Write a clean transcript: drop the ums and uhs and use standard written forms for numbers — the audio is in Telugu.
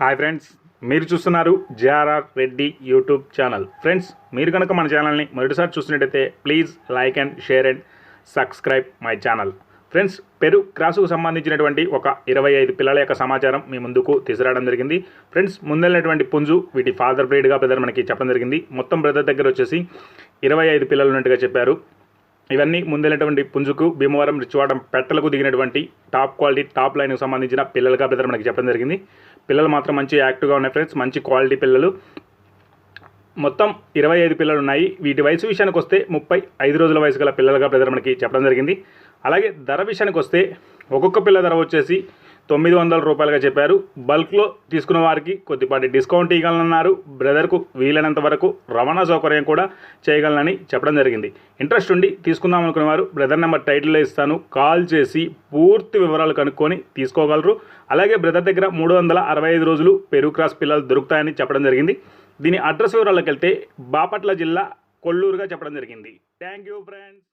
హాయ్ ఫ్రెండ్స్, మీరు చూస్తున్నారు JRR Reddy YouTube channel. Friends, మీరు కనుక మన ఛానల్ని మొదటిసారి చూస్తున్నట్టయితే please like and share and subscribe my channel. Friends, పెరు క్రాసుకు సంబంధించినటువంటి ఒక 25 పిల్లల యొక్క సమాచారం మీ ముందుకు తీసుకురావడం జరిగింది. ఫ్రెండ్స్, ముందెళ్ళినటువంటి పుంజు వీటి ఫాదర్ బ్రీడ్గా బ్రదర్ మనకి చెప్పడం జరిగింది. మొత్తం బ్రదర్ దగ్గర వచ్చేసి 25 పిల్లలు ఉన్నట్టుగా చెప్పారు. ఇవన్నీ ముందెళ్ళినటువంటి పుంజుకు భీమవరం రిచ్వాడం పెట్టలకు దిగినటువంటి టాప్ క్వాలిటీ టాప్ లైన్కి సంబంధించిన పిల్లలుగా బ్రదర్ మనకి చెప్పడం జరిగింది. పిల్లలు మాత్రం మంచి యాక్టివ్గా ఉన్నాయి ఫ్రెండ్స్, మంచి క్వాలిటీ పిల్లలు. మొత్తం 25 పిల్లలు ఉన్నాయి. వీటి వయసు విషయానికి వస్తే 35 రోజుల వయసు గల పిల్లలుగా బ్రదర్ మనకి చెప్పడం జరిగింది. అలాగే ధర విషయానికి వస్తే ఒక్కొక్క పిల్ల ధర వచ్చేసి 900 రూపాయలుగా చెప్పారు. బల్క్లో తీసుకున్న వారికి కొద్దిపాటి డిస్కౌంట్ ఇవ్వాలన్నారు. బ్రదర్కు వీలైనంత వరకు రవాణా సౌకర్యం కూడా చేయగలనని చెప్పడం జరిగింది. ఇంట్రెస్ట్ ఉండి తీసుకుందాం అనుకునే వారు బ్రదర్ నెంబర్ టైటిల్లో ఇస్తాను, కాల్ చేసి పూర్తి వివరాలు కనుక్కొని తీసుకోగలరు. అలాగే బ్రదర్ దగ్గర 365 రోజులు పెరు క్రాస్ పిల్లలు దొరుకుతాయని చెప్పడం జరిగింది. దీని అడ్రస్ వివరాలకు వెళ్తే బాపట్ల జిల్లా కొల్లూరుగా చెప్పడం జరిగింది. Thank you friends.